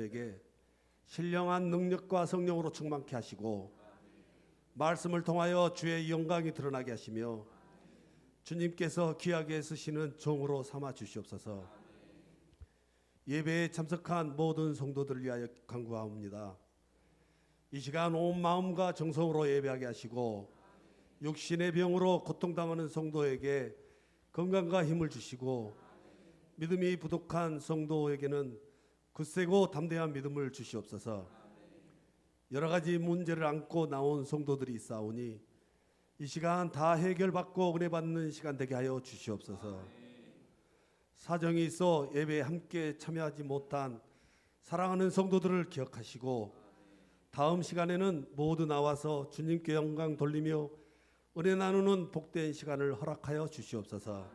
에게 신령한 능력과 성령으로 충만케 하시고 말씀을 통하여 주의 영광이 드러나게 하시며 주님께서 귀하게 쓰시는 종으로 삼아 주시옵소서. 예배에 참석한 모든 성도들을 위하여 간구하옵니다. 이 시간 온 마음과 정성으로 예배하게 하시고 육신의 병으로 고통당하는 성도에게 건강과 힘을 주시고 믿음이 부족한 성도에게는 굳세고 담대한 믿음을 주시옵소서. 여러 가지 문제를 안고 나온 성도들이 있사오니 이 시간 다 해결받고 은혜 받는 시간 되게 하여 주시옵소서. 사정이 있어 예배에 함께 참여하지 못한 사랑하는 성도들을 기억하시고 다음 시간에는 모두 나와서 주님께 영광 돌리며 은혜 나누는 복된 시간을 허락하여 주시옵소서.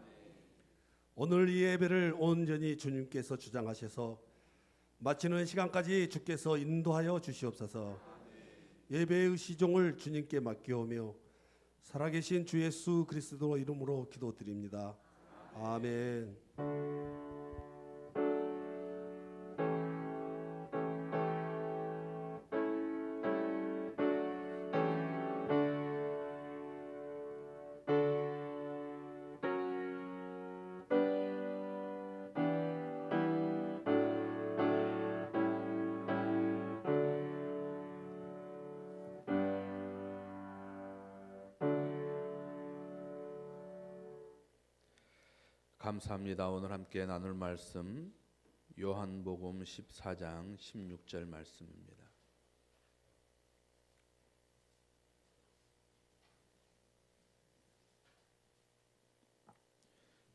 오늘 이 예배를 온전히 주님께서 주장하셔서 마치는 시간까지 주께서 인도하여 주시옵소서. 예배의 시종을 주님께 맡기오며 살아계신 주 예수 그리스도 이름으로 기도드립니다. 아멘. 감사합니다. 오늘 함께 나눌 말씀 요한복음 14장 16절 말씀입니다.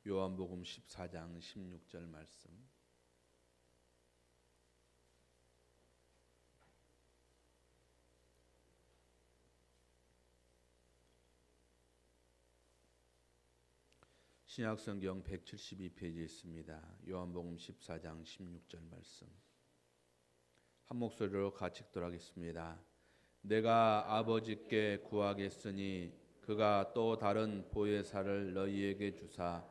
요한복음 14장 16절 말씀. 신약성경 172페이지에 있습니다. 요한복음 14장 16절 말씀. 한 목소리로 같이 읽도록하겠습니다. 내가 아버지께 구하겠으니 그가 또 다른 보혜사를 너희에게 주사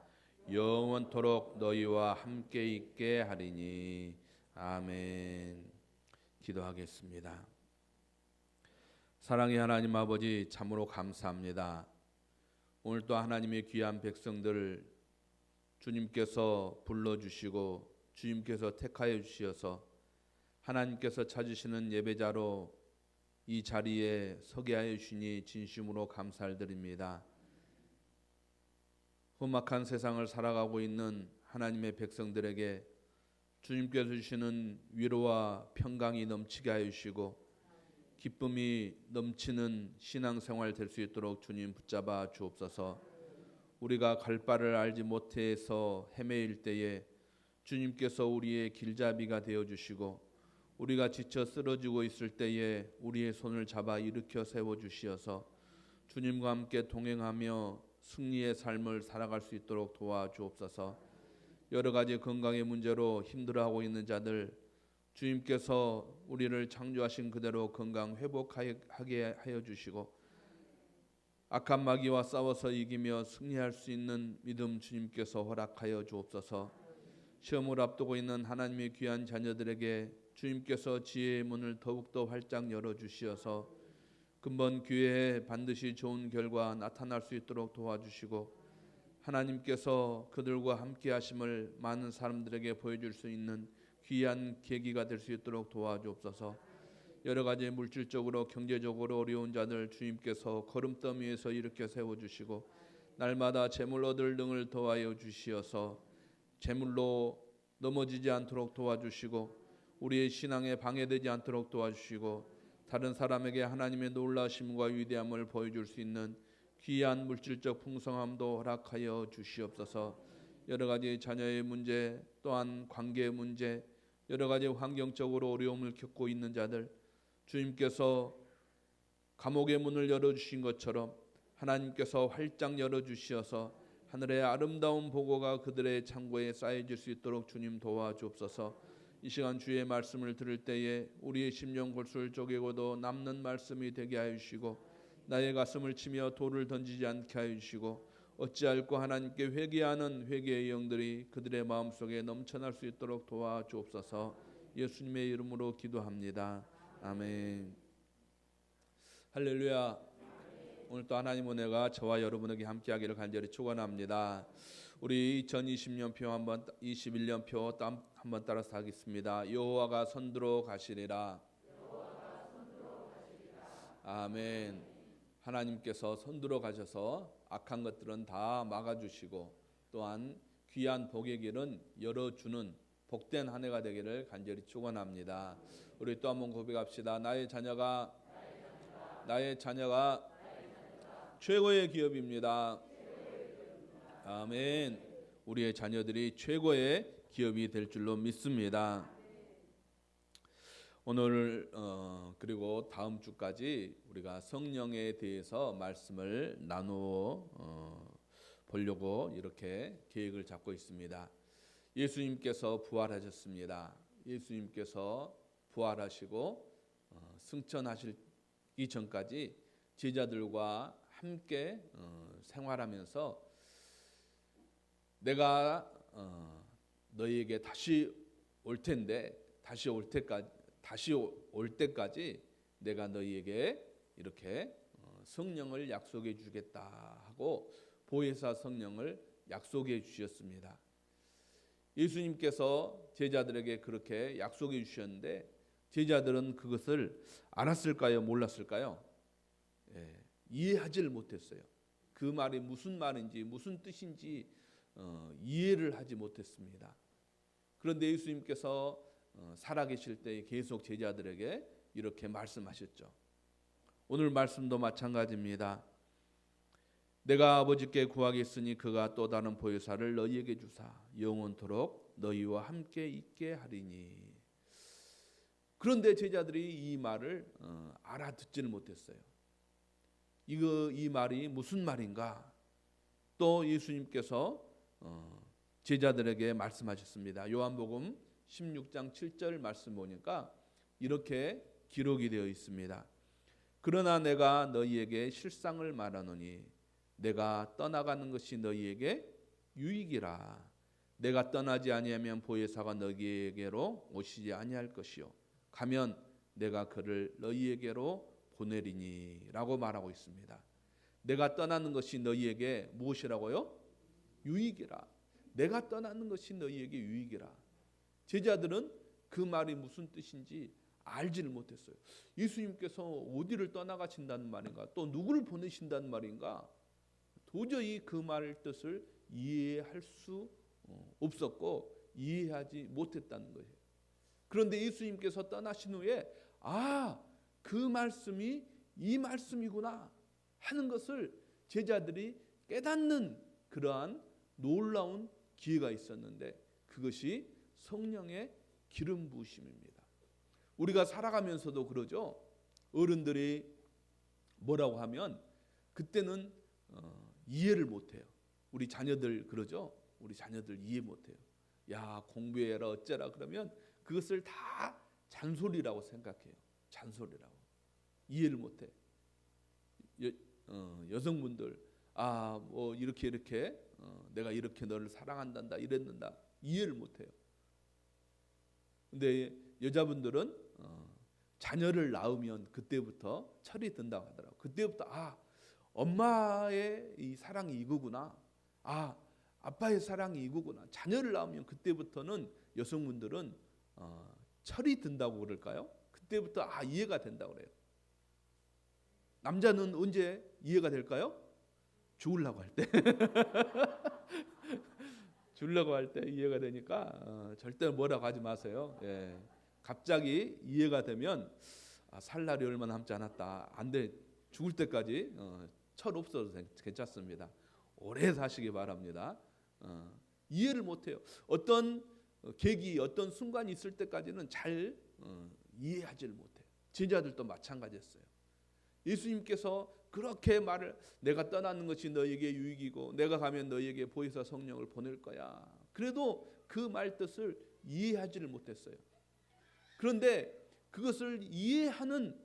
영원토록 너희와 함께 있게 하리니. 아멘. 기도하겠습니다. 사랑의 하나님 아버지, 참으로 감사합니다. 오늘 또 하나님의 귀한 백성들 주님께서 불러주시고 주님께서 택하여 주셔서 하나님께서 찾으시는 예배자로 이 자리에 서게 하여 주시니 진심으로 감사를 드립니다. 험악한 세상을 살아가고 있는 하나님의 백성들에게 주님께서 주시는 위로와 평강이 넘치게 하여 주시고 기쁨이 넘치는 신앙생활 될 수 있도록 주님 붙잡아 주옵소서. 우리가 갈 바를 알지 못해서 헤매일 때에 주님께서 우리의 길잡이가 되어주시고 우리가 지쳐 쓰러지고 있을 때에 우리의 손을 잡아 일으켜 세워주시어서 주님과 함께 동행하며 승리의 삶을 살아갈 수 있도록 도와주옵소서. 여러 가지 건강의 문제로 힘들어하고 있는 자들 주님께서 우리를 창조하신 그대로 건강 회복하게 하여 주시고 악한 마귀와 싸워서 이기며 승리할 수 있는 믿음 주님께서 허락하여 주옵소서. 시험을 앞두고 있는 하나님의 귀한 자녀들에게 주님께서 지혜의 문을 더욱더 활짝 열어주시어서 근본 기회에 반드시 좋은 결과 나타날 수 있도록 도와주시고 하나님께서 그들과 함께 하심을 많은 사람들에게 보여줄 수 있는 귀한 계기가 될 수 있도록 도와주옵소서. 여러 가지 물질적으로 경제적으로 어려운 자들 주님께서 걸음더미에서 일으켜 세워주시고 날마다 재물 얻을 능을 더하여 주시어서 재물로 넘어지지 않도록 도와주시고 우리의 신앙에 방해되지 않도록 도와주시고 다른 사람에게 하나님의 놀라심과 위대함을 보여줄 수 있는 귀한 물질적 풍성함도 허락하여 주시옵소서. 여러 가지 자녀의 문제 또한 관계의 문제 여러 가지 환경적으로 어려움을 겪고 있는 자들 주님께서 감옥의 문을 열어주신 것처럼 하나님께서 활짝 열어주시어서 하늘의 아름다운 보고가 그들의 창고에 쌓여질 수 있도록 주님 도와주옵소서. 이 시간 주의 말씀을 들을 때에 우리의 심령 골수를 쪼개고도 남는 말씀이 되게 하여 주시고 나의 가슴을 치며 돌을 던지지 않게 하여 주시고 어찌할꼬 하나님께 회개하는 회개의 영들이 그들의 마음속에 넘쳐날 수 있도록 도와주옵소서. 예수님의 이름으로 기도합니다. 아멘. 할렐루야. 오늘 또 하나님 은혜가 저와 여러분에게 함께하기를 간절히 축원합니다. 우리 2020년표 한번 21년표 한번 따라서 하겠습니다. 여호와가 선두로 가시리라. 아멘. 하나님께서 선두로 가셔서 악한 것들은 다 막아주시고 또한 귀한 복의 길은 열어주는 복된 한 해가 되기를 간절히 축원합니다. 우리 또 한번 고백합시다. 나의 자녀가 최고의 기업입니다. 아멘. 우리의 자녀들이 최고의 기업이 될 줄로 믿습니다. 오늘 그리고 다음 주까지 우리가 성령에 대해서 말씀을 나누어 보려고 이렇게 계획을 잡고 있습니다. 예수님께서 부활하셨습니다. 예수님께서 부활하시고 승천하시기 전까지 제자들과 함께 생활하면서 내가 너희에게 다시 올 때까지 내가 너희에게 이렇게 성령을 약속해 주겠다 하고 보혜사 성령을 약속해 주셨습니다. 예수님께서 제자들에게 그렇게 약속해 주셨는데 제자들은 그것을 알았을까요? 몰랐을까요? 이해하지를 못했어요. 그 말이 무슨 말인지 무슨 뜻인지 이해를 하지 못했습니다. 그런데 예수님께서 살아계실 때 계속 제자들에게 이렇게 말씀하셨죠. 오늘 말씀도 마찬가지입니다. 내가 아버지께 구하겠으니 그가 또 다른 보혜사를 너희에게 주사 영원토록 너희와 함께 있게 하리니. 그런데 제자들이 이 말을 알아듣지를 못했어요. 이 말이 무슨 말인가? 또 예수님께서 제자들에게 말씀하셨습니다. 요한복음 16장 7절 말씀 보니까 이렇게 기록이 되어 있습니다. 그러나 내가 너희에게 실상을 말하노니 내가 떠나가는 것이 너희에게 유익이라. 내가 떠나지 아니하면 보혜사가 너희에게로 오시지 아니할 것이요 가면 내가 그를 너희에게로 보내리니 라고 말하고 있습니다. 내가 떠나는 것이 너희에게 무엇이라고요? 유익이라. 내가 떠나는 것이 너희에게 유익이라. 제자들은 그 말이 무슨 뜻인지 알지를 못했어요. 예수님께서 어디를 떠나가신다는 말인가? 또 누구를 보내신다는 말인가? 도저히 그 말 뜻을 이해할 수 없었고 이해하지 못했다는 거예요. 그런데 예수님께서 떠나신 후에 그 말씀이 이 말씀이구나 하는 것을 제자들이 깨닫는 그러한 놀라운 기회가 있었는데 그것이 성령의 기름 부으심입니다. 우리가 살아가면서도 그러죠. 어른들이 뭐라고 하면 그때는 이해를 못해요. 우리 자녀들 그러죠. 우리 자녀들 이해 못해요. 야 공부해라 어째라 그러면 그것을 다 잔소리라고 생각해요. 잔소리라고. 이해를 못해. 여성분들 뭐 이렇게 내가 이렇게 너를 사랑한단다 이랬는다 이해를 못해요. 근데 여자분들은 자녀를 낳으면 그때부터 철이 든다고 하더라고요. 그때부터 엄마의 이 사랑이 이거구나. 아빠의 사랑이 이거구나. 자녀를 낳으면 그때부터는 여성분들은 철이 든다고 그럴까요? 그때부터 이해가 된다고 그래요. 남자는 언제 이해가 될까요? 죽으려고 할 때. 죽으려고 할 때 이해가 되니까 절대 뭐라고 하지 마세요. 갑자기 이해가 되면 살 날이 얼마 남지 않았다. 안 돼. 죽을 때까지 철 없어도 괜찮습니다. 오래 사시기 바랍니다. 이해를 못해요. 어떤 계기, 어떤 순간이 있을 때까지는 잘 이해하지를 못해요. 제자들도 마찬가지였어요. 예수님께서 그렇게 말을 내가 떠나는 것이 너에게 유익이고 내가 가면 너에게 보혜사 성령을 보낼 거야. 그래도 그 말 뜻을 이해하지를 못했어요. 그런데 그것을 이해하는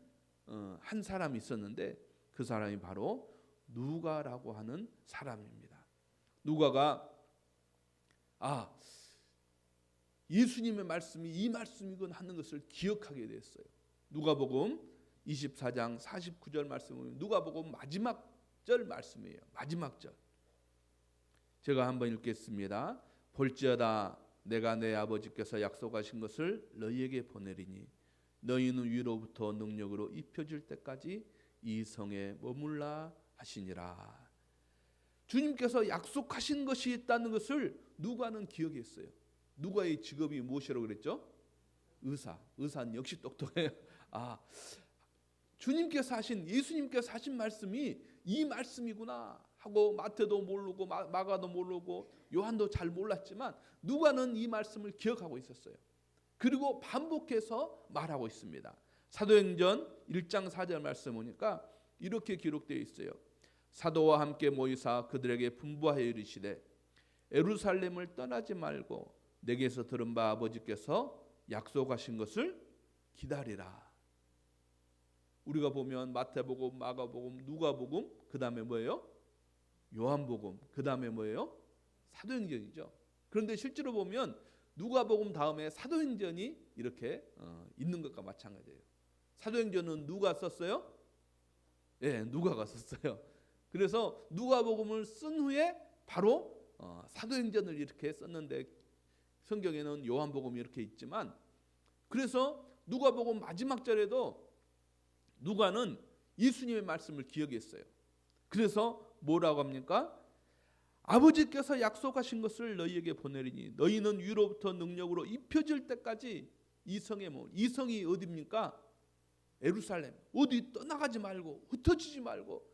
한 사람이 있었는데 그 사람이 바로 누가라고 하는 사람입니다. 누가가 예수님의 말씀이 이 말씀이군 하는 것을 기억하게 됐어요. 누가복음 24장 49절 말씀을 보면 누가복음 마지막 절 말씀이에요. 마지막 절. 제가 한번 읽겠습니다. 볼지어다 내가 내 아버지께서 약속하신 것을 너희에게 보내리니 너희는 위로부터 능력으로 입혀질 때까지 이 성에 머물라 하시니라. 주님께서 약속하신 것이 있다는 것을 누가는 기억했어요. 누가의 직업이 무엇이라고 그랬죠? 의사. 의사는 역시 똑똑해요. 주님께서 하신, 예수님께서 하신 말씀이 이 말씀이구나 하고 마태도 모르고 마가도 모르고 요한도 잘 몰랐지만 누가는 이 말씀을 기억하고 있었어요. 그리고 반복해서 말하고 있습니다. 사도행전 1장 4절 말씀 보니까 이렇게 기록되어 있어요. 사도와 함께 모이사 그들에게 분부하여 이르시되 예루살렘을 떠나지 말고 내게서 들은 바 아버지께서 약속하신 것을 기다리라. 우리가 보면 마태복음, 마가복음, 누가복음, 그 다음에 뭐예요? 요한복음, 그 다음에 뭐예요? 사도행전이죠. 그런데 실제로 보면 누가복음 다음에 사도행전이 이렇게 있는 것과 마찬가지예요. 사도행전은 누가 썼어요? 예, 누가가 썼어요. 그래서 누가복음을 쓴 후에 바로 사도행전을 이렇게 썼는데 성경에는 요한복음이 이렇게 있지만, 그래서 누가복음 마지막 절에도 누가는 예수님의 말씀을 기억했어요. 그래서 뭐라고 합니까? 아버지께서 약속하신 것을 너희에게 보내리니 너희는 위로부터 능력으로 입혀질 때까지 이 성에 이 성이 어디입니까? 예루살렘. 어디 떠나가지 말고 흩어지지 말고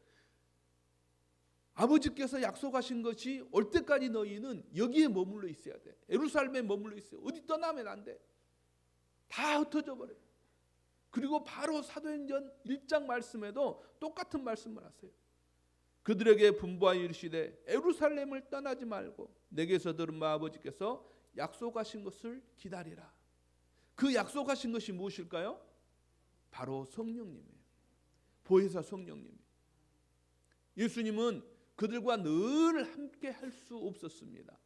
아버지께서 약속하신 것이 올 때까지 너희는 여기에 머물러 있어야 돼. 예루살렘에 머물러 있어요. 어디 떠나면 안 돼. 다 흩어져 버려요. 그리고 바로 사도행전 1장 말씀에도 똑같은 말씀을 하세요. 그들에게 분부하여 이르시되 예루살렘을 떠나지 말고 내게서 들은 바 아버지께서 약속하신 것을 기다리라. 그 약속하신 것이 무엇일까요? 바로 성령님이에요. 보혜사 성령님. 예수님은 그들과 늘 함께 할 수 없었습니다.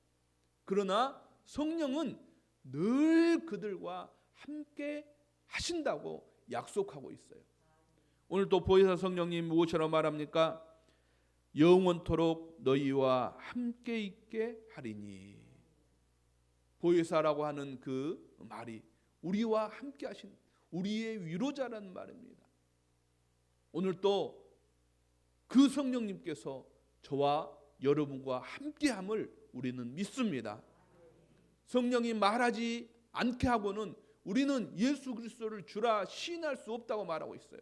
그러나 성령은 늘 그들과 함께 하신다고 약속하고 있어요. 오늘 또 보혜사 성령님 무엇이라고 말합니까? 영원토록 너희와 함께 있게 하리니. 보혜사라고 하는 그 말이 우리와 함께 하신 우리의 위로자라는 말입니다. 오늘 또 그 성령님께서 저와 여러분과 함께함을 우리는 믿습니다. 성령이 말하지 않게 하고는 우리는 예수 그리스도를 주라 시인할 수 없다고 말하고 있어요.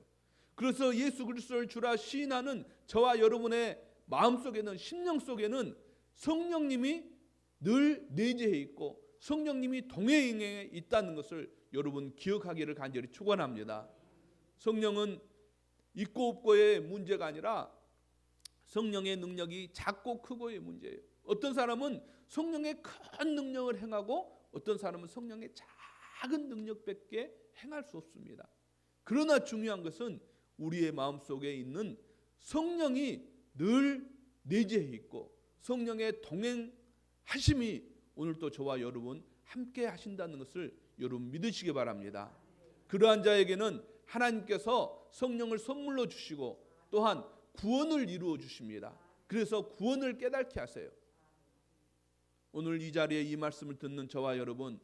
그래서 예수 그리스도를 주라 시인하는 저와 여러분의 마음속에는, 심령 속에는 성령님이 늘 내재해 있고 성령님이 동행에 있다는 것을 여러분 기억하기를 간절히 축원합니다. 성령은 있고 없고의 문제가 아니라 성령의 능력이 작고 크고의 문제예요. 어떤 사람은 성령의 큰 능력을 행하고 어떤 사람은 성령의 작은 능력밖에 행할 수 없습니다. 그러나 중요한 것은 우리의 마음속에 있는 성령이 늘 내재해 있고 성령의 동행하심이 오늘도 저와 여러분 함께 하신다는 것을 여러분 믿으시기 바랍니다. 그러한 자에게는 하나님께서 성령을 선물로 주시고 또한 구원을 이루어 주십니다. 그래서 구원을 깨닫게 하세요. 오늘 이 자리에 이 말씀을 듣는 저와 여러분,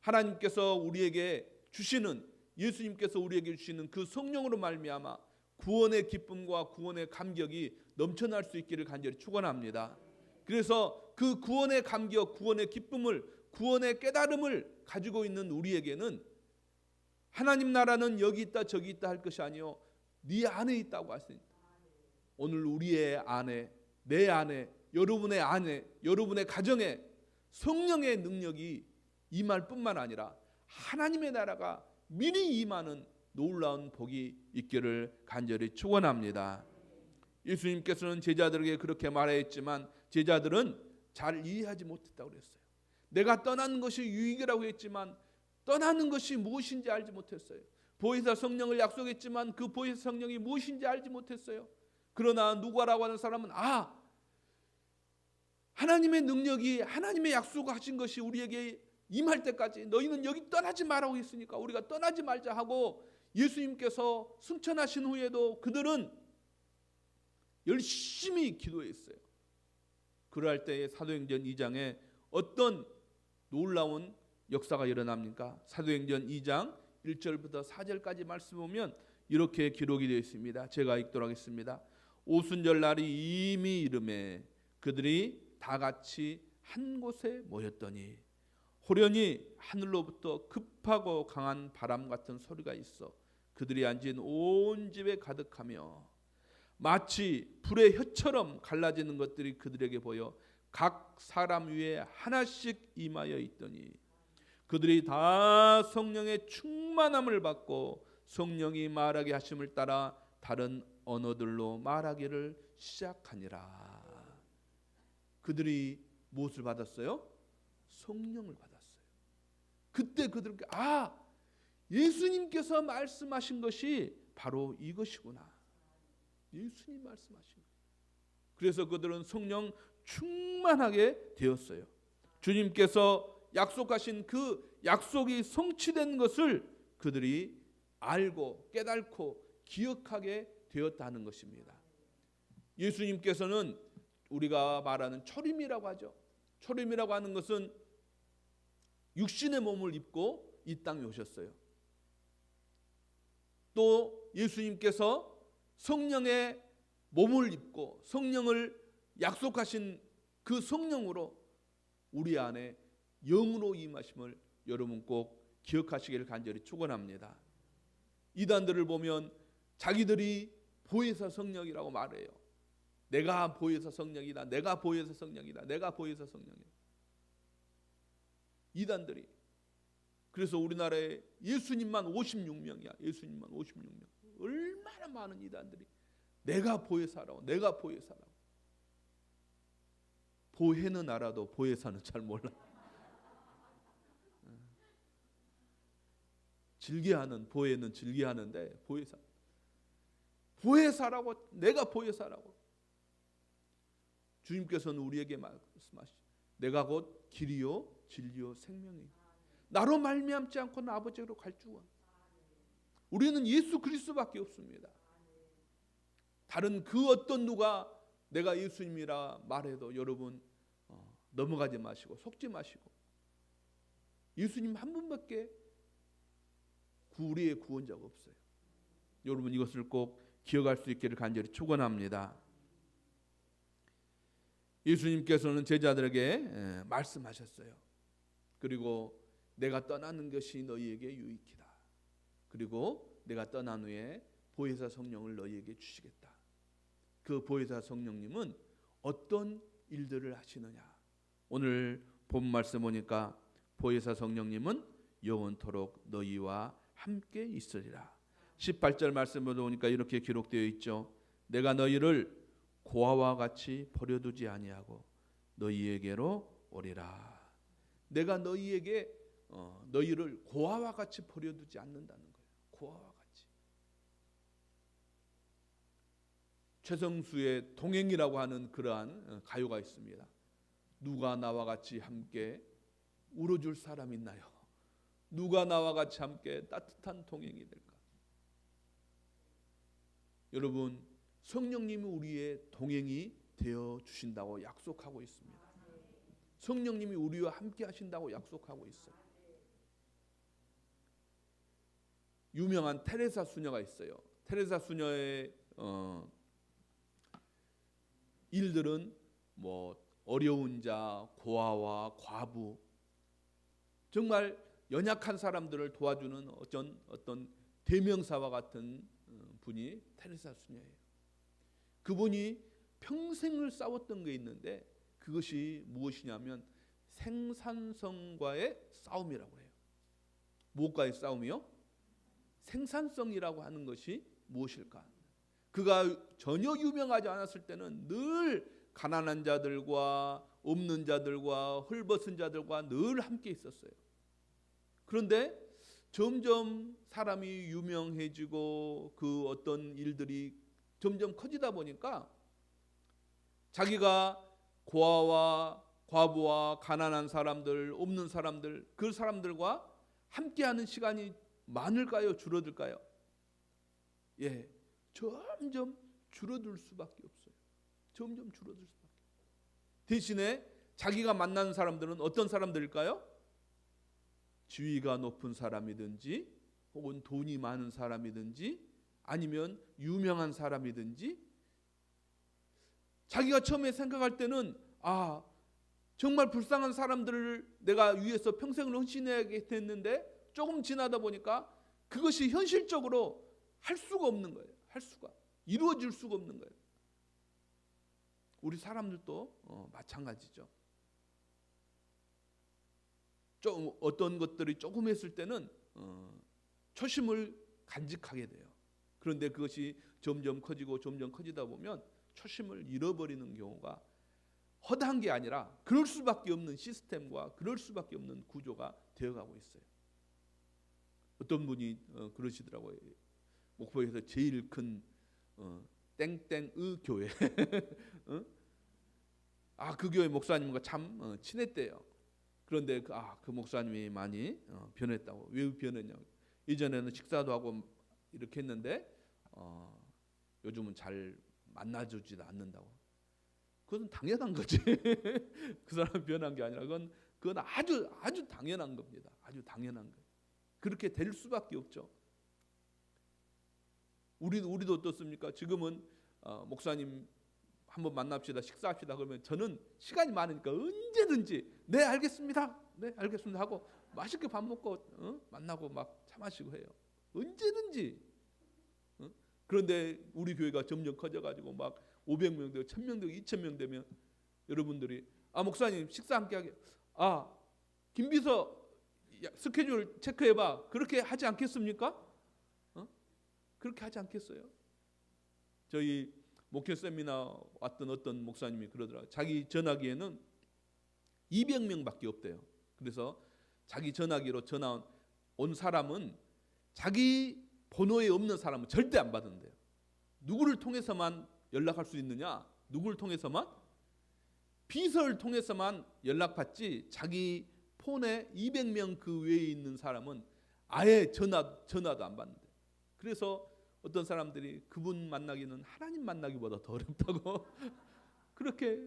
하나님께서 우리에게 주시는, 예수님께서 우리에게 주시는 그 성령으로 말미암아 구원의 기쁨과 구원의 감격이 넘쳐날 수 있기를 간절히 축원합니다. 그래서 그 구원의 감격, 구원의 기쁨을, 구원의 깨달음을 가지고 있는 우리에게는 하나님 나라는 여기 있다 저기 있다 할 것이 아니요 네 안에 있다고 하십니다. 오늘 우리의 안에, 내 안에, 여러분의 안에, 여러분의 가정에 성령의 능력이 임할 뿐만 아니라 하나님의 나라가 미리 임하는 놀라운 복이 있기를 간절히 축원합니다. 예수님께서는 제자들에게 그렇게 말했지만 제자들은 잘 이해하지 못했다고 그랬어요. 내가 떠나는 것이 유익이라고 했지만 떠나는 것이 무엇인지 알지 못했어요. 보혜사 성령을 약속했지만 그 보혜사 성령이 무엇인지 알지 못했어요. 그러나 누가라고 하는 사람은 하나님의 능력이, 하나님의 약속하신 것이 우리에게 임할 때까지 너희는 여기 떠나지 말라고 했으니까 우리가 떠나지 말자 하고 예수님께서 승천하신 후에도 그들은 열심히 기도했어요. 그럴 때에 사도행전 2장에 어떤 놀라운 역사가 일어납니까? 사도행전 2장 1절부터 4절까지 말씀 보면 이렇게 기록이 되어 있습니다. 제가 읽도록 하겠습니다. 오순절 날이 이미 이르매 그들이 다 같이 한 곳에 모였더니 호련히 하늘로부터 급하고 강한 바람 같은 소리가 있어 그들이 앉은 온 집에 가득하며 마치 불의 혀처럼 갈라지는 것들이 그들에게 보여 각 사람 위에 하나씩 임하여 있더니 그들이 다 성령의 충만함을 받고 성령이 말하게 하심을 따라 다른 언어들로 말하기를 시작하니라. 그들이 무엇을 받았어요? 성령을 받았어요. 그때 그들께 예수님께서 말씀하신 것이 바로 이것이구나. 예수님 말씀하신 것. 그래서 그들은 성령 충만하게 되었어요. 주님께서 약속하신 그 약속이 성취된 것을 그들이 알고 깨닫고 기억하게 되었다는 것입니다. 예수님께서는 우리가 말하는 초림이라고 하죠. 초림이라고 하는 것은 육신의 몸을 입고 이 땅에 오셨어요. 또 예수님께서 성령의 몸을 입고 성령을 약속하신 그 성령으로 우리 안에 영으로 임하심을 여러분 꼭 기억하시기를 간절히 축원합니다. 이단들을 보면 자기들이 보혜사 성령이라고 말해요. 내가 보혜사 성령이다. 내가 보혜사 성령이다. 내가 보혜사 성령이다. 이단들이. 그래서 우리나라에 예수님만 56명이야. 예수님만 56명. 얼마나 많은 이단들이 내가 보혜사라고 내가 보혜사라고. 보혜는 알아도 보혜사는 잘 몰라. 즐겨하는 보혜는 즐겨하는데 보혜사라고 내가 보혜사라고. 주님께서는 우리에게 말씀하시죠. 내가 곧 길이요 진리요 생명이요. 나로 말미암지 않고는 아버지로 갈 줄. 우리는 예수 그리스도밖에 없습니다. 다른 그 어떤 누가 내가 예수님이라 말해도 여러분 넘어가지 마시고 속지 마시고 예수님 한 분밖에 우리의 구원자가 없어요. 여러분 이것을 꼭 기억할 수 있기를 간절히 축원합니다. 예수님께서는 제자들에게 말씀하셨어요. 그리고 내가 떠나는 것이 너희에게 유익이다. 그리고 내가 떠난 후에 보혜사 성령을 너희에게 주시겠다. 그 보혜사 성령님은 어떤 일들을 하시느냐. 오늘 본 말씀 보니까 보혜사 성령님은 영원토록 너희와 함께 있으리라. 18절 말씀을 보니까 이렇게 기록되어 있죠. 내가 너희를 고아와 같이 버려두지 아니하고 너희에게로 오리라. 내가 너희를 고아와 같이 버려두지 않는다는 거예요. 고아와 같이. 최성수의 동행이라고 하는 그러한 가요가 있습니다. 누가 나와 같이 함께 울어줄 사람 있나요? 누가 나와 같이 함께 따뜻한 동행이 될까? 여러분 성령님이 우리의 동행이 되어 주신다고 약속하고 있습니다. 성령님이 우리와 함께 하신다고 약속하고 있어요. 유명한 테레사 수녀가 있어요. 테레사 수녀의 일들은 어려운 자, 고아와 과부, 정말 연약한 사람들을 도와주는 어떤 대명사와 같은 분이 테레사 수녀예요. 그분이 평생을 싸웠던 게 있는데 그것이 무엇이냐면 생산성과의 싸움이라고 해요. 무엇과의 싸움이요? 생산성이라고 하는 것이 무엇일까? 그가 전혀 유명하지 않았을 때는 늘 가난한 자들과 없는 자들과 헐벗은 자들과 늘 함께 있었어요. 그런데 점점 사람이 유명해지고 그 어떤 일들이 점점 커지다 보니까 자기가 고아와 과부와 가난한 사람들, 없는 사람들, 그 사람들과 함께하는 시간이 많을까요? 줄어들까요? 예, 점점 줄어들 수밖에 없어요. 점점 줄어들 수밖에. 대신에 자기가 만나는 사람들은 어떤 사람들일까요? 지위가 높은 사람이든지 혹은 돈이 많은 사람이든지 아니면 유명한 사람이든지, 자기가 처음에 생각할 때는 정말 불쌍한 사람들을 내가 위해서 평생을 헌신해야겠는데 조금 지나다 보니까 그것이 현실적으로 할 수가 없는 거예요. 이루어질 수가 없는 거예요. 우리 사람들도 마찬가지죠. 좀 어떤 것들이 조금 했을 때는 초심을 간직하게 돼요. 그런데 그것이 점점 커지다 보면 초심을 잃어버리는 경우가 허다한 게 아니라 그럴 수밖에 없는 시스템과 그럴 수밖에 없는 구조가 되어가고 있어요. 어떤 분이 그러시더라고요. 목포에서 제일 큰 땡땡의 교회 그 교회 목사님과 참 친했대요. 그런데 그 목사님이 많이 변했다고. 왜 변했냐고. 이전에는 식사도 하고 이렇게 했는데 요즘은 잘 만나주지도 않는다고. 그건 당연한 거지. 그 사람 변한 게 아니라 그건 아주 당연한 겁니다. 아주 당연한 거예요. 그렇게 될 수밖에 없죠. 우리도 어떻습니까? 지금은 목사님 한번 만납시다, 식사합시다 그러면 저는 시간이 많으니까 언제든지 네 알겠습니다 하고 맛있게 밥 먹고 만나고 막 차 마시고 해요. 언제든지. 그런데 우리 교회가 점점 커져가지고 막 500명 되고 1000명 되고 2000명 되면 여러분들이 목사님 식사 함께 하게, 김비서 스케줄 체크해봐, 그렇게 하지 않겠습니까? 그렇게 하지 않겠어요? 저희 목회 세미나 왔던 어떤 목사님이 그러더라고요. 자기 전화기에는 200명밖에 없대요. 그래서 자기 전화기로 전화 온 사람은 자기 번호에 없는 사람은 절대 안 받는대요. 누구를 통해서만 연락할 수 있느냐? 누구를 통해서만? 비서를 통해서만 연락받지 자기 폰에 200명 그 외에 있는 사람은 아예 전화도 안 받는데. 그래서 어떤 사람들이 그분 만나기는 하나님 만나기보다 더 어렵다고 그렇게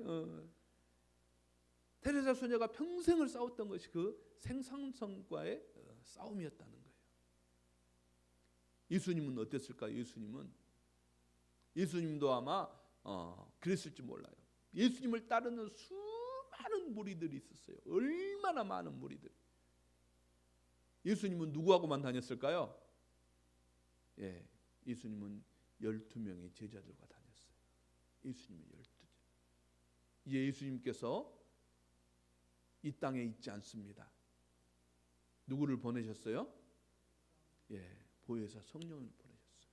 테레사 소녀가 평생을 싸웠던 것이 그 생산성과의 싸움이었다는 거예요. 예수님은 어땠을까요? 예수님도 아마 그랬을지 몰라요. 예수님을 따르는 수많은 무리들이 있었어요. 얼마나 많은 무리들. 예수님은 누구하고만 다녔을까요? 예, 예수님은 12명의 제자들과 다녔어요. 예수님은 12제. 이제 예수님께서 이 땅에 있지 않습니다. 누구를 보내셨어요? 예, 보혜사 성령을 보내셨어요.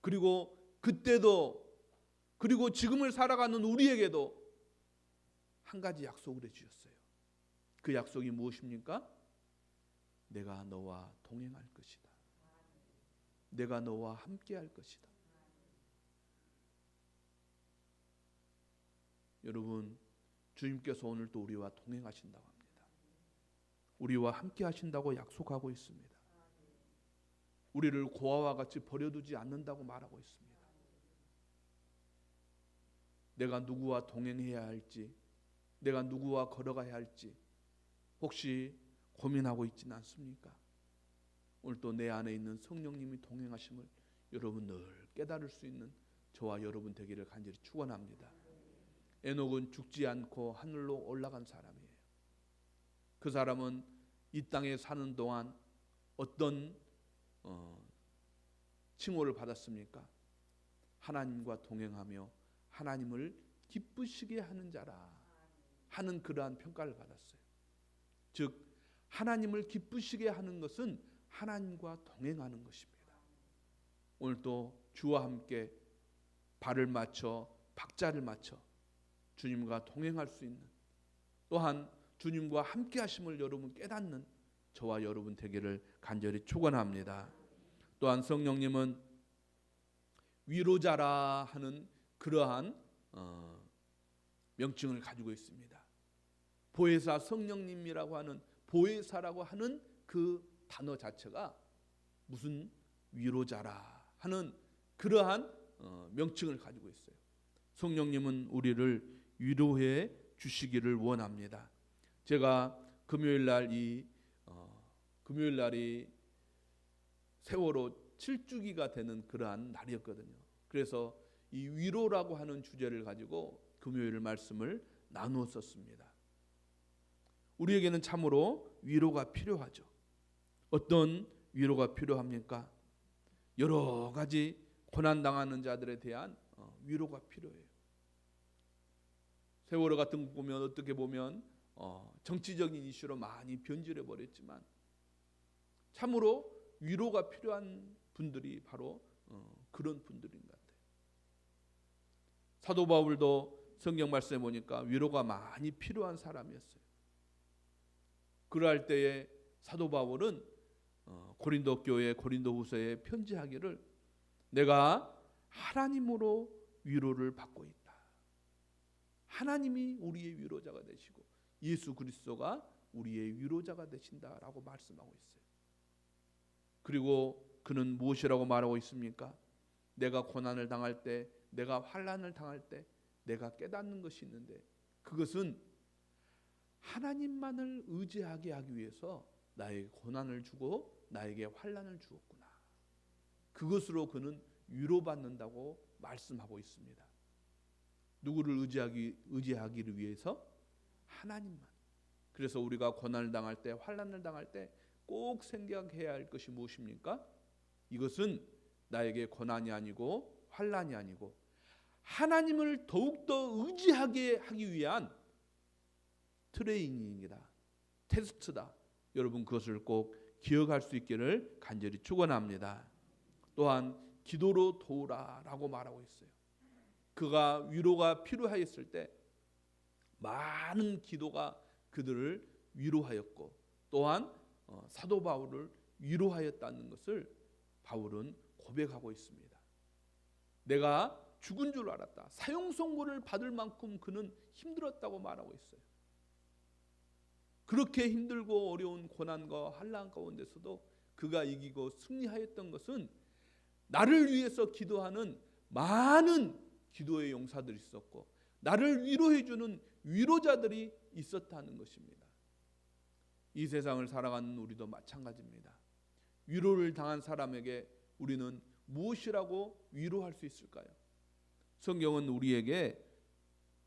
그리고 그때도, 그리고 지금을 살아가는 우리에게도 한 가지 약속을 해주셨어요. 그 약속이 무엇입니까? 내가 너와 동행할 것이다. 내가 너와 함께할 것이다. 여러분, 주님께서 오늘 또 우리와 동행하신다고 합니다. 우리와 함께하신다고 약속하고 있습니다. 우리를 고아와 같이 버려두지 않는다고 말하고 있습니다. 내가 누구와 동행해야 할지, 내가 누구와 걸어가야 할지 혹시 고민하고 있지는 않습니까? 오늘 또 내 안에 있는 성령님이 동행하심을 여러분 늘 깨달을 수 있는 저와 여러분 되기를 간절히 축원합니다. 에녹은 죽지 않고 하늘로 올라간 사람이에요. 그 사람은 이 땅에 사는 동안 어떤 칭호를 받았습니까? 하나님과 동행하며 하나님을 기쁘시게 하는 자라 하는 그러한 평가를 받았어요. 즉 하나님을 기쁘시게 하는 것은 하나님과 동행하는 것입니다. 오늘도 주와 함께 발을 맞춰 박자를 맞춰 주님과 동행할 수 있는, 또한 주님과 함께 하심을 여러분 깨닫는 저와 여러분 되기를 간절히 축원합니다. 또한 성령님은 위로자라 하는 그러한 명칭을 가지고 있습니다. 보혜사 성령님이라고 하는 보혜사라고 하는 그 단어 자체가 무슨 위로자라 하는 그러한 명칭을 가지고 있어요. 성령님은 우리를 위로해 주시기를 원합니다. 제가 금요일 날이 세월호 7주기가 되는 그러한 날이었거든요. 그래서 이 위로라고 하는 주제를 가지고 금요일 말씀을 나누었었습니다. 우리에게는 참으로 위로가 필요하죠. 어떤 위로가 필요합니까? 여러 가지 고난당하는 자들에 대한 위로가 필요해요. 세월호 같은 거 보면 어떻게 보면 정치적인 이슈로 많이 변질해 버렸지만 참으로 위로가 필요한 분들이 바로 그런 분들인 것 같아요. 사도 바울도 성경 말씀에 보니까 위로가 많이 필요한 사람이었어요. 그럴 때에 사도 바울은 고린도 교회 고린도후서에 편지하기를 내가 하나님으로 위로를 받고 있다. 하나님이 우리의 위로자가 되시고 예수 그리스도가 우리의 위로자가 되신다라고 말씀하고 있어요. 그리고 그는 무엇이라고 말하고 있습니까? 내가 고난을 당할 때, 내가 환난을 당할 때 내가 깨닫는 것이 있는데 그것은 하나님만을 의지하게 하기 위해서 나에게 고난을 주고 나에게 환난을 주었구나. 그것으로 그는 위로받는다고 말씀하고 있습니다. 누구를 의지하기를 위해서? 하나님만. 그래서 우리가 고난을 당할 때, 환난을 당할 때 꼭 생각해야 할 것이 무엇입니까? 이것은 나에게 고난이 아니고 환난이 아니고 하나님을 더욱더 의지하게 하기 위한 트레이닝이다. 테스트다. 여러분 그것을 꼭 기억할 수 있기를 간절히 축원합니다. 또한 기도로 도우라라고 말하고 있어요. 그가 위로가 필요하였을 때 많은 기도가 그들을 위로하였고 또한 사도 바울을 위로하였다는 것을 바울은 고백하고 있습니다. 내가 죽은 줄 알았다. 사형선고를 받을 만큼 그는 힘들었다고 말하고 있어요. 그렇게 힘들고 어려운 고난과 환난 가운데서도 그가 이기고 승리하였던 것은 나를 위해서 기도하는 많은 기도의 용사들이 있었고 나를 위로해 주는 위로자들이 있었다는 것입니다. 이 세상을 살아가는 우리도 마찬가지입니다. 위로를 당한 사람에게 우리는 무엇이라고 위로할 수 있을까요? 성경은 우리에게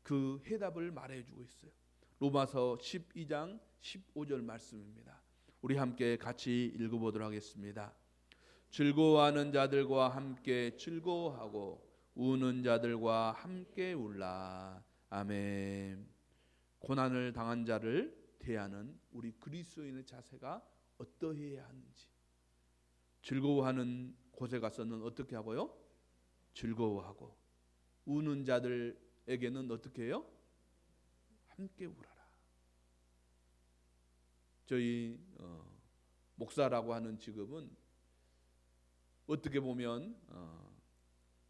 그 해답을 말해주고 있어요. 로마서 12장 15절 말씀입니다. 우리 함께 같이 읽어보도록 하겠습니다. 즐거워하는 자들과 함께 즐거워하고 우는 자들과 함께 울라. 아멘. 고난을 당한 자를 대하는 우리 그리스도인의 자세가 어떠해야 하는지. 즐거워하는 곳에 가서는 어떻게 하고요? 즐거워하고 우는 자들에게는 어떻게 해요? 함께 울어라. 저희 목사라고 하는 직업은 어떻게 보면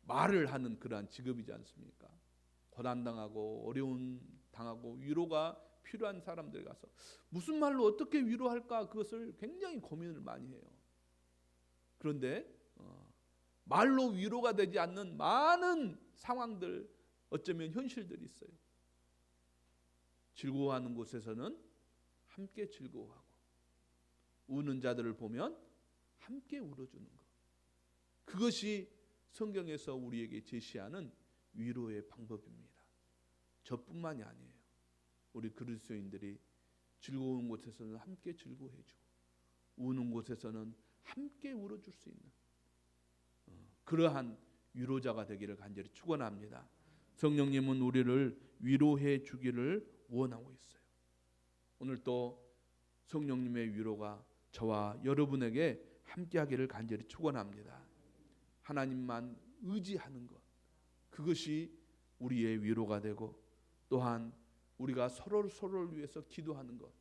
말을 하는 그러한 직업이지 않습니까? 고난당하고 어려움 당하고 위로가 필요한 사람들 가서 무슨 말로 어떻게 위로할까 그것을 굉장히 고민을 많이 해요. 그런데 말로 위로가 되지 않는 많은 상황들 어쩌면 현실들이 있어요. 즐거워하는 곳에서는 함께 즐거워하고 우는 자들을 보면 함께 울어주는 것. 그것이 성경에서 우리에게 제시하는 위로의 방법입니다. 저뿐만이 아니에요. 우리 그리스도인들이 즐거운 곳에서는 함께 즐거워해주고 우는 곳에서는 함께 울어줄 수 있는 그러한 위로자가 되기를 간절히 축원합니다. 성령님은 우리를 위로해 주기를 원하고 있어요. 오늘 또 성령님의 위로가 저와 여러분에게 함께하기를 간절히 축원합니다. 하나님만 의지하는 것, 그것이 우리의 위로가 되고 또한 우리가 서로를 위해서 기도하는 것,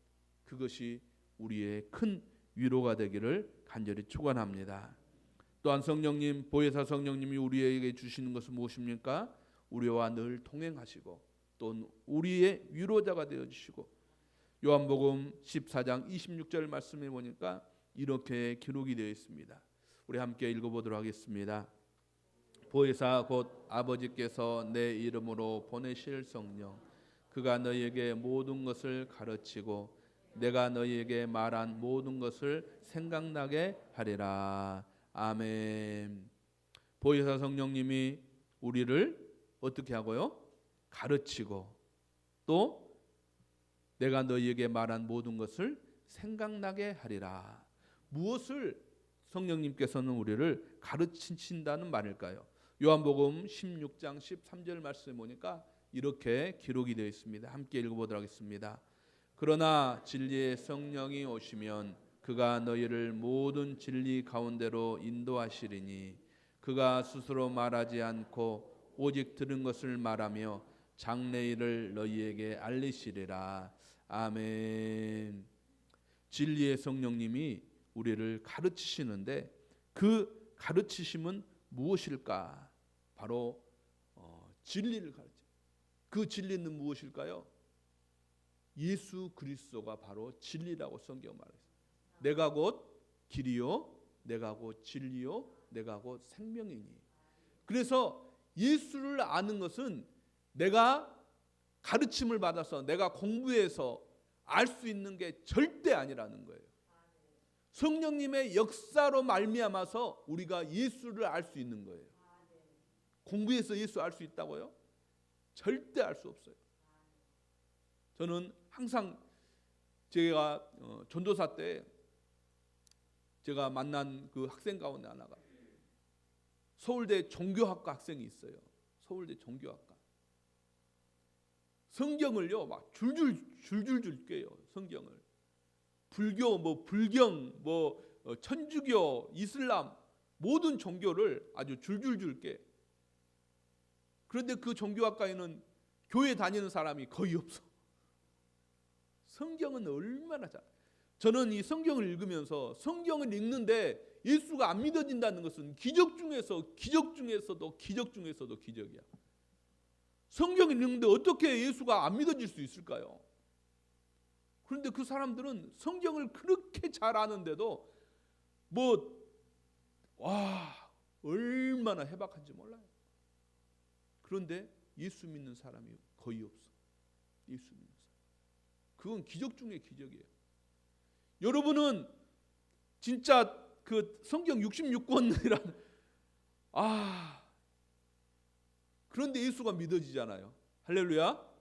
그것이 우리의 큰 위로가 되기를 간절히 축원합니다. 또한 성령님, 보혜사 성령님이 우리에게 주시는 것은 무엇입니까? 우리와 늘 동행하시고 또 우리의 위로자가 되어주시고 요한복음 14장 26절 말씀에 보니까 이렇게 기록이 되어 있습니다. 우리 함께 읽어보도록 하겠습니다. 보혜사 곧 아버지께서 내 이름으로 보내실 성령 그가 너희에게 모든 것을 가르치고 내가 너희에게 말한 모든 것을 생각나게 하리라. 아멘. 보혜사 성령님이 우리를 어떻게 하고요? 가르치고 또 내가 너희에게 말한 모든 것을 생각나게 하리라. 무엇을 성령님께서는 우리를 가르치신다는 말일까요? 요한복음 16장 13절 말씀에 보니까 이렇게 기록이 되어 있습니다. 함께 읽어보도록 하겠습니다. 그러나 진리의 성령이 오시면 그가 너희를 모든 진리 가운데로 인도하시리니 그가 스스로 말하지 않고 오직 들은 것을 말하며 장래일을 너희에게 알리시리라. 아멘. 진리의 성령님이 우리를 가르치시는데 그 가르치심은 무엇일까? 바로 진리를 가르쳐. 그 진리는 무엇일까요? 예수 그리스도가 바로 진리라고 성경 말했어요. 내가 곧 길이요, 내가 곧 진리요, 내가 곧 생명이니. 그래서 예수를 아는 것은 내가 가르침을 받아서 내가 공부해서 알 수 있는 게 절대 아니라는 거예요. 성령님의 역사로 말미암아서 우리가 예수를 알 수 있는 거예요. 공부해서 예수 알 수 있다고요? 절대 알 수 없어요. 저는 항상 제가 전도사 때 제가 만난 그 학생 가운데 하나가 서울대 종교학과 학생이 있어요. 서울대 종교학과. 성경을요 막 줄줄 꿰요. 성경을. 불교, 불경, 천주교, 이슬람 모든 종교를 아주 줄줄줄 꿰. 그런데 그 종교학과에는 교회 다니는 사람이 거의 없어. 성경은 얼마나 잘. 저는 이 성경을 읽으면서 성경을 읽는데 예수가 안 믿어진다는 것은 기적 중에서도 기적이야. 성경을 읽는데 어떻게 예수가 안 믿어질 수 있을까요? 그런데 그 사람들은 성경을 그렇게 잘 아는데도 얼마나 해박한지 몰라요. 그런데 예수 믿는 사람이 거의 없어. 예수 믿는 사람. 그건 기적 중에 기적이에요. 여러분은 진짜 그 성경 66권이라는 그런데 예수가 믿어지잖아요. 할렐루야.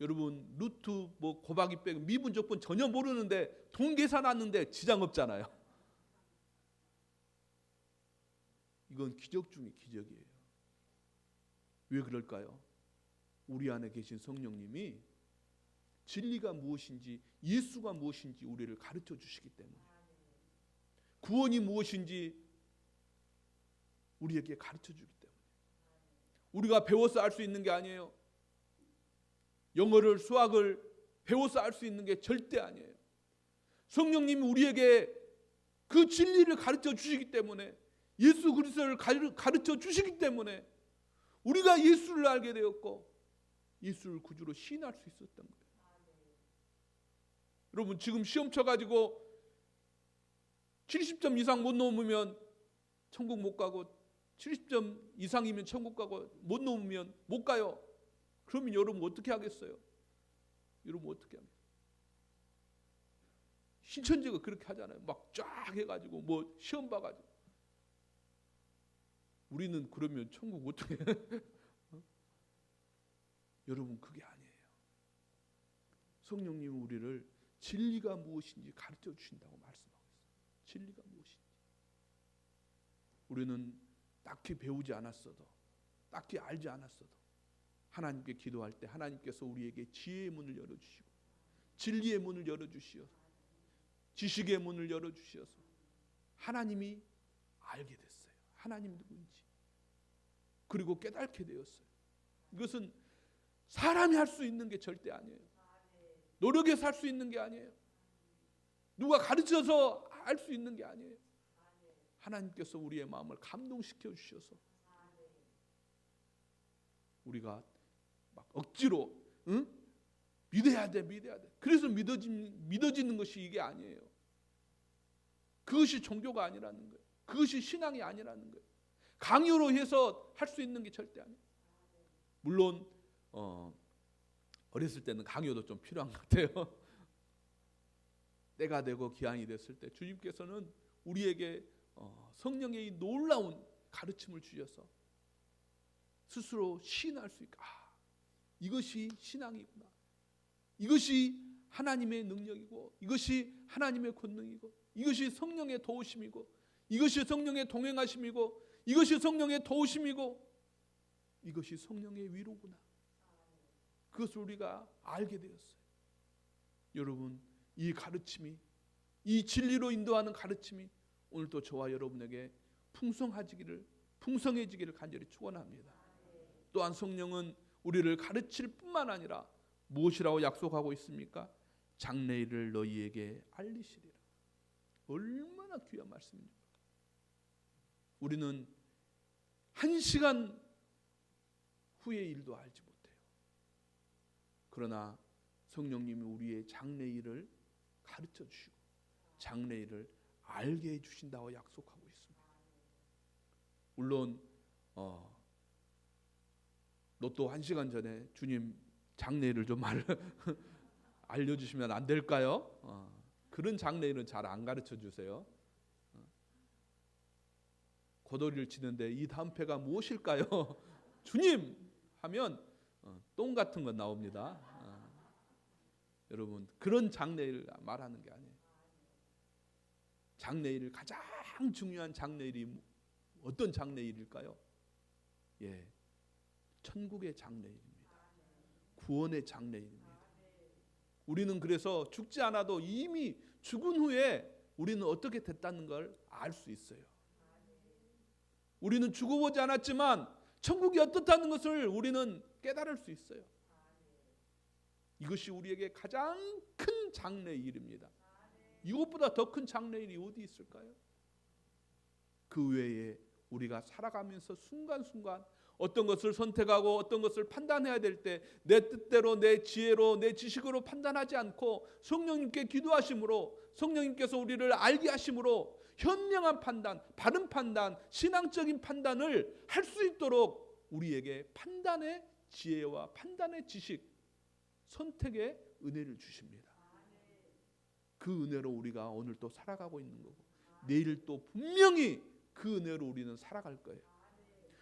여러분 루트 곱하기 빼기 미분 적분 전혀 모르는데 돈 계산하는데 지장 없잖아요. 이건 기적 중에 기적이에요. 왜 그럴까요? 우리 안에 계신 성령님이 진리가 무엇인지 예수가 무엇인지 우리를 가르쳐 주시기 때문에 구원이 무엇인지 우리에게 가르쳐 주기 때문에 우리가 배워서 알 수 있는 게 아니에요. 영어를 수학을 배워서 알 수 있는 게 절대 아니에요. 성령님이 우리에게 그 진리를 가르쳐 주시기 때문에 예수 그리스도를 가르쳐 주시기 때문에 우리가 예수를 알게 되었고 예수를 구주로 시인할 수 있었던 거예요. 여러분 지금 시험 쳐가지고 70점 이상 못 넘으면 천국 못 가고 70점 이상이면 천국 가고 못 넘으면 못 가요. 그러면 여러분 어떻게 하겠어요? 여러분 어떻게 하겠어요? 신천지가 그렇게 하잖아요. 막 쫙 해가지고 시험 봐가지고 우리는 그러면 천국 어떻게 해? 여러분 그게 아니에요. 성령님이 우리를 진리가 무엇인지 가르쳐 주신다고 말씀하고 있어요. 진리가 무엇인지. 우리는 딱히 배우지 않았어도 딱히 알지 않았어도 하나님께 기도할 때 하나님께서 우리에게 지혜의 문을 열어주시고 진리의 문을 열어주시어서 지식의 문을 열어주시어서 하나님이 알게 됐어요. 하나님 누구인지. 그리고 깨닫게 되었어요. 이것은 사람이 할 수 있는 게 절대 아니에요. 노력해서 할 수 있는 게 아니에요. 누가 가르쳐서 할 수 있는 게 아니에요. 하나님께서 우리의 마음을 감동시켜 주셔서 우리가 막 억지로 믿어야 돼. 그래서 믿어지는 것이 이게 아니에요. 그것이 종교가 아니라는 거예요. 그것이 신앙이 아니라는 거예요. 강요로 해서 할 수 있는 게 절대 아니에요. 물론 어렸을 때는 강요도 좀 필요한 것 같아요. 때가 되고 기한이 됐을 때 주님께서는 우리에게 성령의 이 놀라운 가르침을 주셔서 스스로 시인할 수 있게, 이것이 신앙이구나. 이것이 하나님의 능력이고, 이것이 하나님의 권능이고, 이것이 성령의 도우심이고, 이것이 성령의 동행하심이고, 이것이 성령의 도우심이고, 이것이 성령의 위로구나. 그것을 우리가 알게 되었어요. 여러분, 이 가르침이, 이 진리로 인도하는 가르침이 오늘도 저와 여러분에게 풍성해지기를 간절히 축원합니다. 또한 성령은 우리를 가르칠 뿐만 아니라 무엇이라고 약속하고 있습니까? 장래일을 너희에게 알리시리라. 얼마나 귀한 말씀입니까? 우리는 1시간 후의 일도 알지 못해요. 그러나 성령님이 우리의 장래일을 가르쳐 주시고 장래일을 알게 해 주신다고 약속하고 있습니다. 물론 로또 1시간 전에 주님 장래일을 좀 알려주시면 안 될까요? 그런 장래일은 잘 안 가르쳐 주세요. 고도리를 치는데 이 다음 패가 무엇일까요? 주님 하면 똥 같은 건 나옵니다. 여러분, 그런 장래일 말하는 게 아니에요. 장래일, 가장 중요한 장래일이 어떤 장래일일까요? 예, 천국의 장래일입니다. 구원의 장래일입니다. 우리는 그래서 죽지 않아도 이미 죽은 후에 우리는 어떻게 됐다는 걸 알 수 있어요. 우리는 죽어보지 않았지만 천국이 어떻다는 것을 우리는 깨달을 수 있어요. 이것이 우리에게 가장 큰 장래일입니다. 이것보다 더 큰 장래일이 어디 있을까요? 그 외에 우리가 살아가면서 순간순간 어떤 것을 선택하고 어떤 것을 판단해야 될 때 내 뜻대로, 내 지혜로, 내 지식으로 판단하지 않고 성령님께 기도하심으로, 성령님께서 우리를 알게 하심으로 현명한 판단, 바른 판단, 신앙적인 판단을 할 수 있도록 우리에게 판단의 지혜와 판단의 지식, 선택의 은혜를 주십니다. 그 은혜로 우리가 오늘 또 살아가고 있는 거고, 내일 또 분명히 그 은혜로 우리는 살아갈 거예요.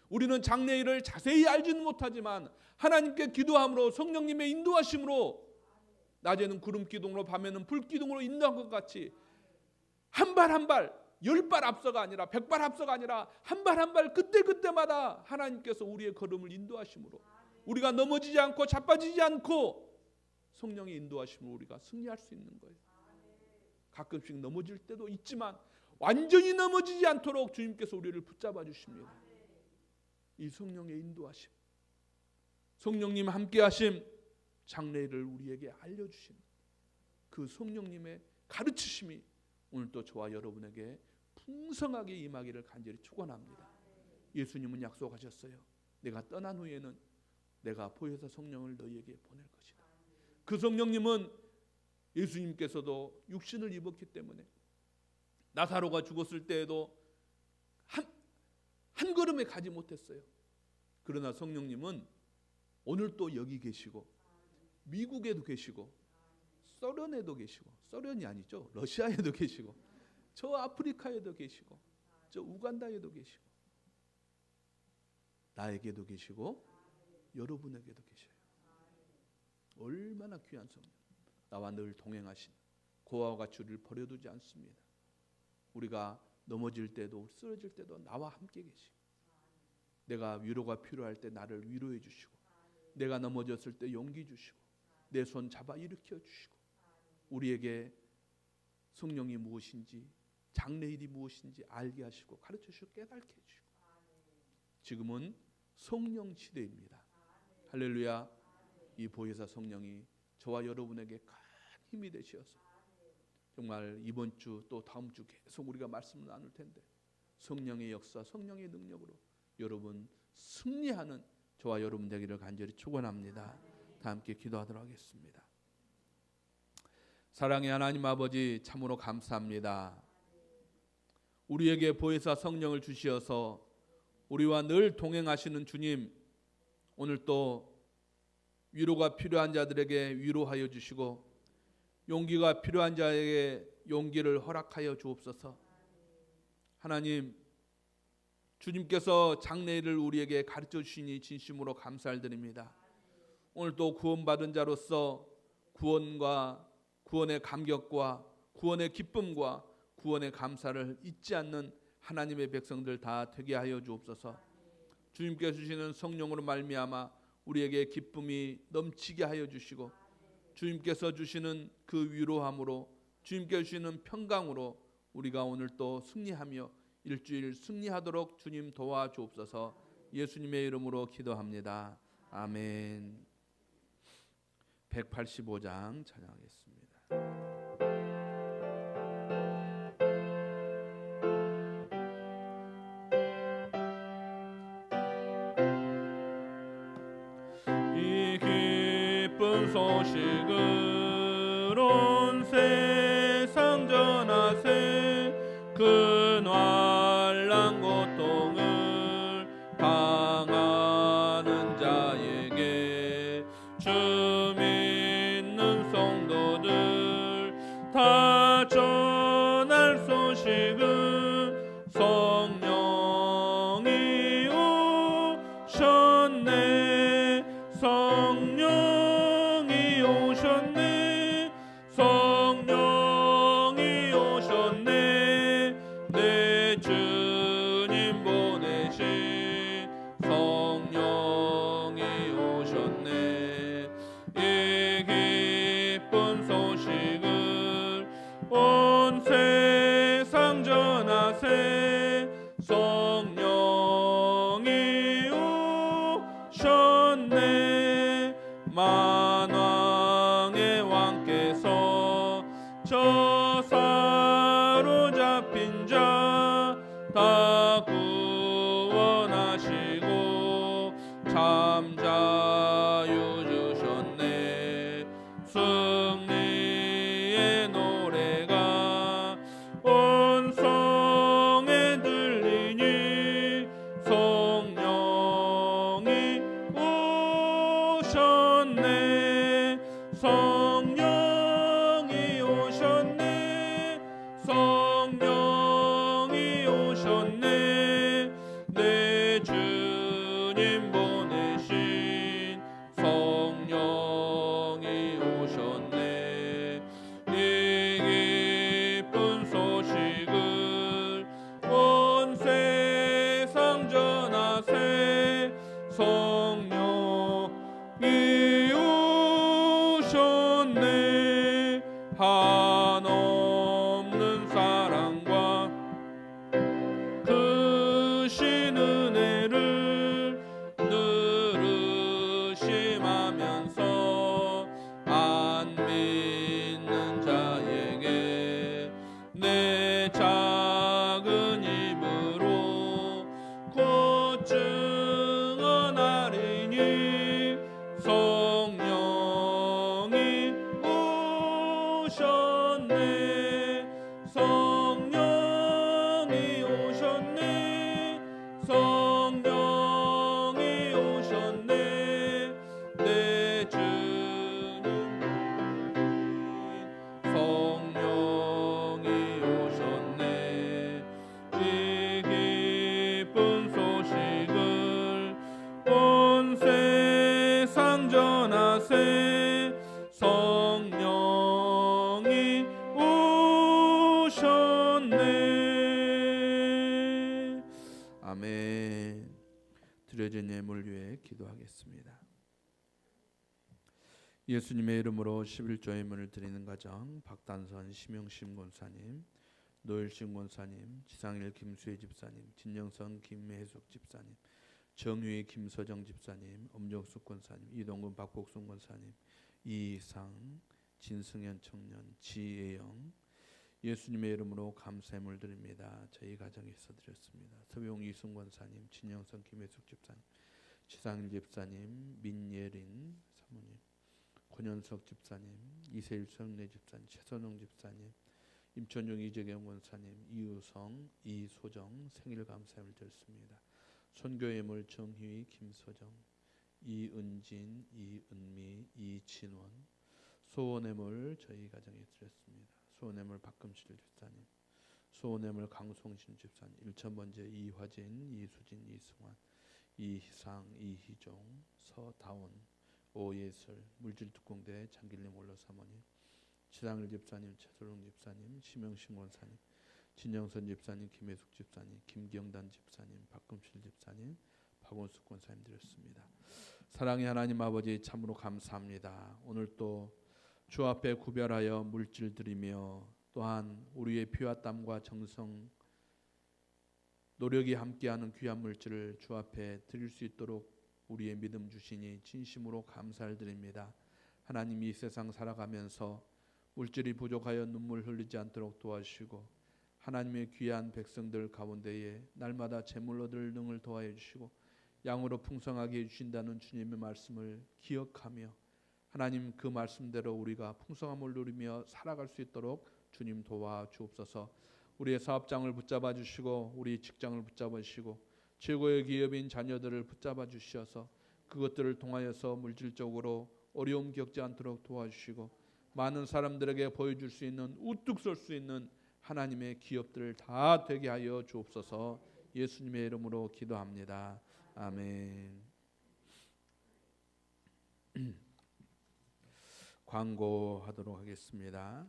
우리는 장래일을 자세히 알지는 못하지만 하나님께 기도함으로, 성령님의 인도하심으로, 낮에는 구름 기둥으로 밤에는 불 기둥으로 인도한 것 같이 한 발 한 발, 10발 앞서가 아니라 100발 앞서가 아니라 한 발 한 발 그때마다 하나님께서 우리의 걸음을 인도하심으로 우리가 넘어지지 않고 자빠지지 않고 성령의 인도하심으로 우리가 승리할 수 있는 거예요. 가끔씩 넘어질 때도 있지만 완전히 넘어지지 않도록 주님께서 우리를 붙잡아 주십니다. 이 성령의 인도하심, 성령님 함께 하심, 장래를 우리에게 알려주신 그 성령님의 가르치심이 오늘도 저와 여러분에게 풍성하게 임하기를 간절히 축원합니다. 예수님은 약속하셨어요. 내가 떠난 후에는 내가 보혜사 성령을 너희에게 보낼 것이다. 그 성령님은 예수님께서도 육신을 입었기 때문에 나사로가 죽었을 때에도 한 걸음에 가지 못했어요. 그러나 성령님은 오늘 또 여기 계시고 미국에도 계시고 소련에도 계시고, 소련이 아니죠, 러시아에도 계시고, 저 아프리카에도 계시고, 저 우간다에도 계시고, 나에게도 계시고 여러분에게도 계셔요. 얼마나 귀한 성령, 나와 늘 동행하신, 고아와 같이 우리를 버려두지 않습니다. 우리가 넘어질 때도 쓰러질 때도 나와 함께 계시고, 내가 위로가 필요할 때 나를 위로해 주시고, 내가 넘어졌을 때 용기 주시고, 내 손 잡아 일으켜 주시고, 우리에게 성령이 무엇인지, 장래일이 무엇인지 알게 하시고 가르쳐 주시고 깨닫게 해주시고, 지금은 성령 시대입니다. 할렐루야. 이 보혜사 성령이 저와 여러분에게 큰 힘이 되시어서 정말 이번 주 또 다음 주 계속 우리가 말씀을 나눌 텐데 성령의 역사, 성령의 능력으로 여러분 승리하는 저와 여러분 되기를 간절히 축원합니다. 다 함께 기도하도록 하겠습니다. 사랑의 하나님 아버지, 참으로 감사합니다. 우리에게 보혜사 성령을 주시어서 우리와 늘 동행하시는 주님, 오늘 또 위로가 필요한 자들에게 위로하여 주시고 용기가 필요한 자에게 용기를 허락하여 주옵소서. 하나님, 주님께서 장래일을 우리에게 가르쳐 주시니 진심으로 감사를 드립니다. 오늘 또 구원받은 자로서 구원과 구원의 감격과 구원의 기쁨과 구원의 감사를 잊지 않는 하나님의 백성들 다 되게 하여 주옵소서. 주님께서 주시는 성령으로 말미암아 우리에게 기쁨이 넘치게 하여 주시고 주님께서 주시는 그 위로함으로 주님께서 주시는 평강으로 우리가 오늘 또 승리하며 일주일 승리하도록 주님 도와주옵소서. 예수님의 이름으로 기도합니다. 아멘. 185장 찬양하겠습니다. 이 기쁜 소식을 온 세상 전하세. 근환난 고통을 당하는 자에게 주 믿는 성도들 다 전할 소식은 성령이 오셨네. 성령이 오셨네. 성령이 오셨네. 내 주님 보내신 성령이 오셨네. 이 기쁜 소식을 온 세상 전하세. 성령이 오셨네. 만왕의 왕께서 저 사로잡힌 자 다 구원하시고 참 자유 주셨네. 승리의 노래가 온 성에 들리니 성령이 오셨네. 성령이 오셨네. 성령이 오셨네. 내 주님 보내신 성령이 오셨네. 이 기쁜 소식을 온 세상 전하세. 성령이 오셨네. 한없는 사랑과 크신 은혜를 늘 의심하면서 안 믿는 자에게 내 작은 입으로 곧 증언하리니 성령이 오셨네. 성령이 오셨네. 성령이 오셨네. 내 주님 성령이 오셨네. 이 기쁜 소식을 온 세상 전하세. 성령이 오셨네. 아멘. 드려진 예물 위해 기도하겠습니다. 예수님의 이름으로 11조 예물을 드리는 가정 박단선 심영심 권사님, 노일심 권사님, 지상일 김수혜 집사님, 진영선 김혜숙 집사님, 정유희 김서정 집사님, 엄정숙 권사님, 이동근 박복순 권사님, 이상 진승현 청년, 지혜영, 예수님의 이름으로 감사함을 드립니다. 저희 가정에서 드렸습니다. 서용 이승 권사님, 진영선 김혜숙 집사님, 지상일 집사님, 민예린 사모님, 권현석 집사님, 이세일 성례 집사님, 최선홍 집사님, 임천중 이재경 원사님, 이우성, 이소정 생일 감사를 드렸습니다. 선교예물 정희위, 김서정, 이은진, 이은미, 이진원, 소원예물 저희 가정에 드렸습니다. 소원예물 박금실 집사님, 소원예물 강송신 집사님, 일천번제 이화진, 이수진, 이승환, 이희상, 이희종, 서다원, 오예슬, 물질특공대 장길림 원로 사모님, 지상일 집사님, 최소룡 집사님, 심영신 원사님, 진영선 집사님, 김혜숙 집사님, 김경단 집사님, 박금실 집사님, 박원숙 권사님 드렸습니다. 사랑의 하나님 아버지 참으로 감사합니다. 오늘 또 주 앞에 구별하여 물질 드리며 또한 우리의 피와 땀과 정성 노력이 함께하는 귀한 물질을 주 앞에 드릴 수 있도록 우리의 믿음 주시니 진심으로 감사를 드립니다. 하나님 이 세상 살아가면서 물질이 부족하여 눈물 흘리지 않도록 도와주시고 하나님의 귀한 백성들 가운데에 날마다 재물 얻을 능을 도와해 주시고 양으로 풍성하게 해주신다는 주님의 말씀을 기억하며 하나님 그 말씀대로 우리가 풍성함을 누리며 살아갈 수 있도록 주님 도와주옵소서. 우리의 사업장을 붙잡아 주시고 우리 직장을 붙잡아 주시고 최고의 기업인 자녀들을 붙잡아 주셔서 그것들을 통하여서 물질적으로 어려움 겪지 않도록 도와주시고 많은 사람들에게 보여줄 수 있는 우뚝 설 수 있는 하나님의 기업들 다 되게 하여 주옵소서. 예수님의 이름으로 기도합니다. 아멘. 광고하도록 하겠습니다.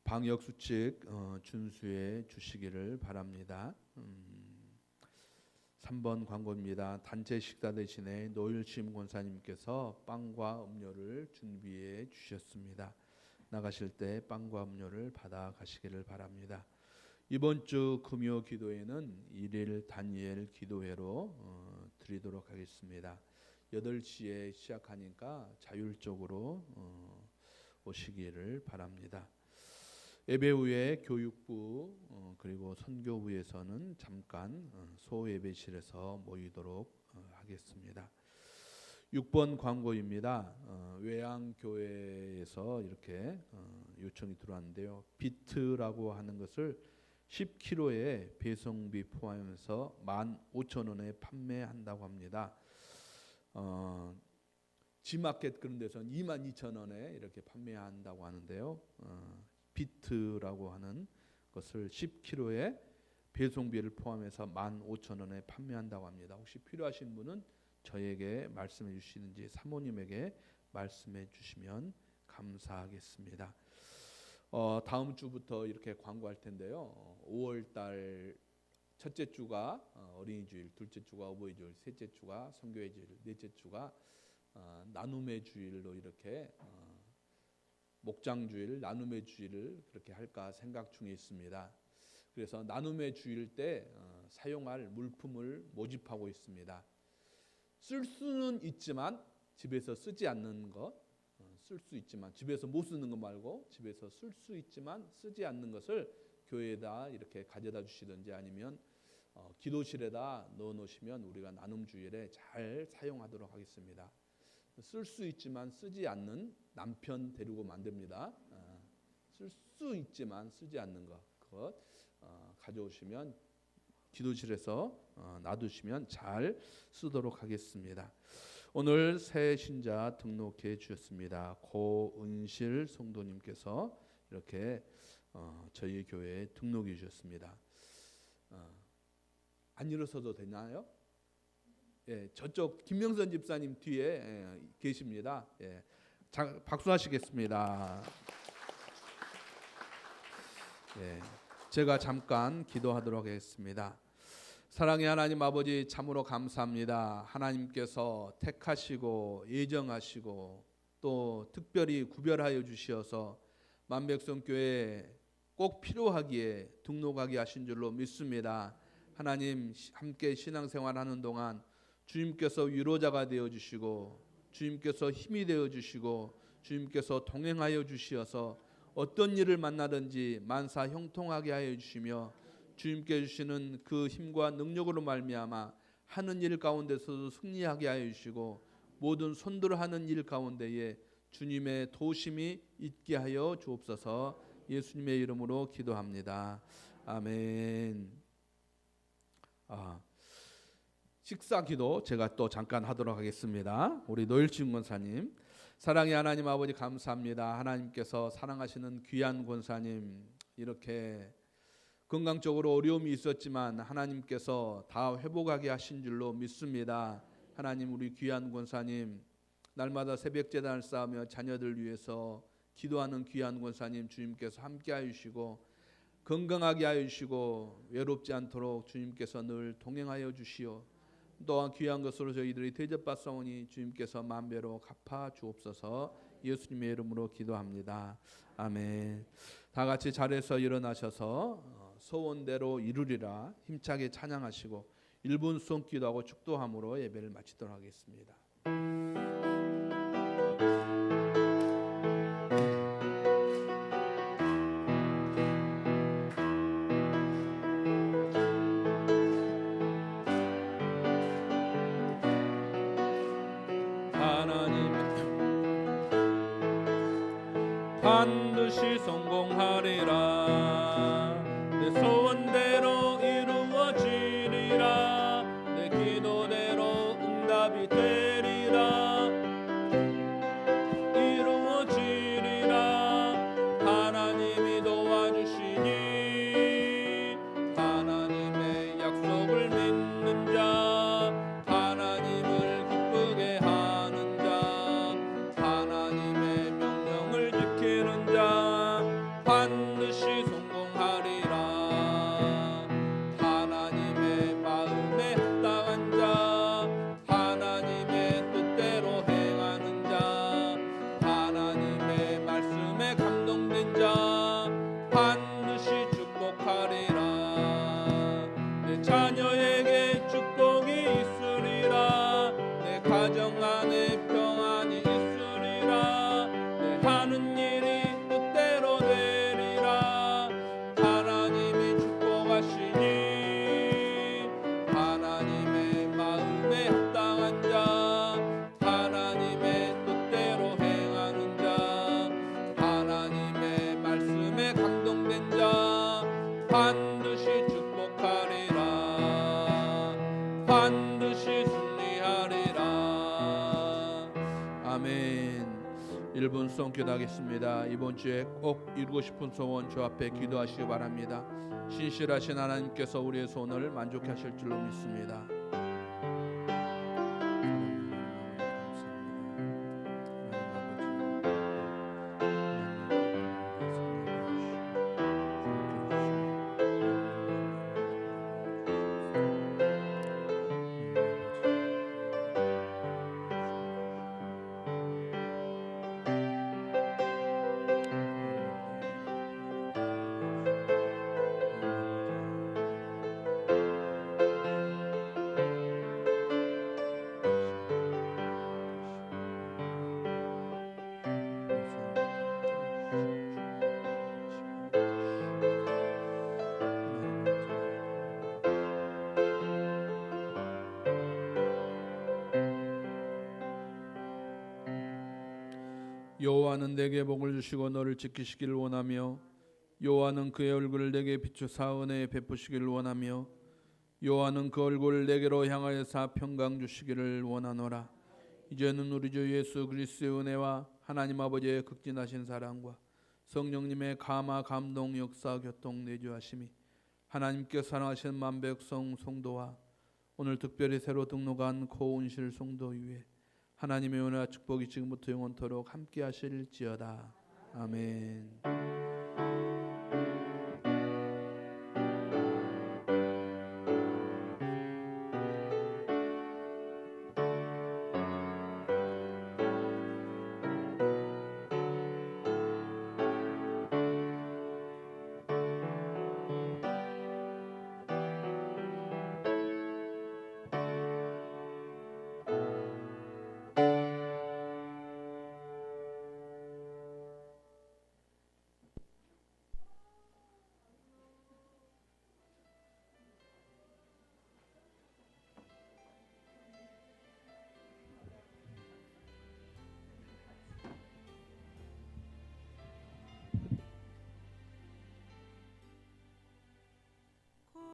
방역수칙 준수해 주시기를 바랍니다. 3번 광고입니다. 단체 식사 대신에 노일심 권사님께서 빵과 음료를 준비해 주셨습니다. 나가실 때 빵과 음료를 받아 가시기를 바랍니다. 이번 주 금요 기도회는 1일 다니엘 기도회로 드리도록 하겠습니다. 8시에 시작하니까 자율적으로 오시기를 바랍니다. 예배 후에 교육부 그리고 선교부에서는 잠깐 소예배실에서 모이도록 하겠습니다. 6번 광고입니다. 외양교회에서 이렇게 요청이 들어왔는데요. 비트라고 하는 것을 10kg에 배송비 포함해서 15,000원에 판매한다고 합니다. 지마켓 그런 데서는 22,000원에 이렇게 판매한다고 하는데요. 비트라고 하는 것을 10kg에 배송비를 포함해서 15,000원에 판매한다고 합니다. 혹시 필요하신 분은 저에게 말씀해 주시는지 사모님에게 말씀해 주시면 감사하겠습니다. 다음 주부터 이렇게 광고할 텐데요. 5월달 첫째 주가 어린이주일, 둘째 주가 어버이주일, 셋째 주가 선교의 주일, 넷째 주가 나눔의 주일로 이렇게 목장주일, 나눔의 주일을 그렇게 할까 생각 중에 있습니다. 그래서 나눔의 주일 때 사용할 물품을 모집하고 있습니다. 쓸 수는 있지만 집에서 쓰지 않는 것, 쓸 수 있지만 집에서 못 쓰는 것 말고 집에서 쓸 수 있지만 쓰지 않는 것을 교회에다 이렇게 가져다 주시든지 아니면 기도실에다 넣어 놓으시면 우리가 나눔 주일에 잘 사용하도록 하겠습니다. 쓸 수 있지만 쓰지 않는 남편 데리고 만듭니다. 쓸 수 있지만 쓰지 않는 것 가져오시면 기도실에서 놔두시면 잘 쓰도록 하겠습니다. 오늘 새 신자 등록해 주셨습니다. 고은실 성도님께서 이렇게 저희 교회에 등록해 주셨습니다. 안 일어서도 되나요? 예, 저쪽 김명선 집사님 뒤에 계십니다. 예, 박수하시겠습니다. 예, 제가 잠깐 기도하도록 하겠습니다. 사랑의 하나님 아버지 참으로 감사합니다. 하나님께서 택하시고 예정하시고 또 특별히 구별하여 주시어서 만백성교회에 꼭 필요하기에 등록하게 하신 줄로 믿습니다. 하나님 함께 신앙생활하는 동안 주님께서 위로자가 되어주시고 주님께서 힘이 되어주시고 주님께서 동행하여 주시어서 어떤 일을 만나든지 만사 형통하게 하여 주시며 주님께 주시는 그 힘과 능력으로 말미암아 하는 일 가운데서도 승리하게 하여 주시고 모든 손들어 하는 일 가운데에 주님의 도우심이 있게 하여 주옵소서. 예수님의 이름으로 기도합니다. 아멘. 식사 기도 제가 또 잠깐 하도록 하겠습니다. 우리 노일진 권사님, 사랑의 하나님 아버지 감사합니다. 하나님께서 사랑하시는 귀한 권사님, 이렇게 건강적으로 어려움이 있었지만 하나님께서 다 회복하게 하신 줄로 믿습니다. 하나님, 우리 귀한 권사님 날마다 새벽 제단을 쌓으며 자녀들 위해서 기도하는 귀한 권사님 주님께서 함께 하시고 건강하게 하여 주시고 외롭지 않도록 주님께서 늘 동행하여 주시오. 또한 귀한 것으로 저희들이 대접받사오니 주님께서 만배로 갚아 주옵소서. 예수님의 이름으로 기도합니다. 아멘. 다 같이 자리에서 일어나셔서 소원대로 이루리라 힘차게 찬양하시고 1분 수송 기도하고 축도함으로 예배를 마치도록 하겠습니다. 반드시 성공하리라. 내 소원대로 이루어지리라. 내 기도대로 응답이 되리라. 이루어지리라. 하나님이 도와주시니 하나님의 약속을 믿는 자, 하나님을 기쁘게 하는 자, 하나님의 명령을 지키는 자 반드시 성공하리라. 하나님의 마음에 합당한 자, 하나님의 뜻대로 행하는 자, 하나님의 말씀에 감동된 자 반드시 축복하리라. 내 자녀에게 축복이 있으리라. 내 가정 안에 평안이 있으리라. 내 하는 일이 뜻대로 되리라. 하나님이 축복하시니 하나님의 마음에 합당한 자, 하나님의 뜻대로 행하는 자, 하나님의 말씀에 감동된 자 반드시 축복하리라. 반드시 승리하리라. 아멘. 1분 수송 기도하겠습니다. 이번 주에 꼭 이루고 싶은 소원 주 앞에 기도하시기 바랍니다. 신실하신 하나님께서 우리의 소원을 만족해 하실 줄로 믿습니다. 여호와는 내게 복을 주시고 너를 지키시기를 원하며 여호와는 그의 얼굴을 내게 비추사 은혜 베푸시기를 원하며 여호와는 그 얼굴을 내게로 향하여사 평강 주시기를 원하노라. 이제는 우리 주 예수 그리스도의 은혜와 하나님 아버지의 극진하신 사랑과 성령님의 감화 감동 역사 교통 내주하심이 하나님께 사랑하시는 만백성 성도와 오늘 특별히 새로 등록한 고운실 성도 위에 하나님의 은혜와 축복이 지금부터 영원토록 함께 하실지어다. 아멘.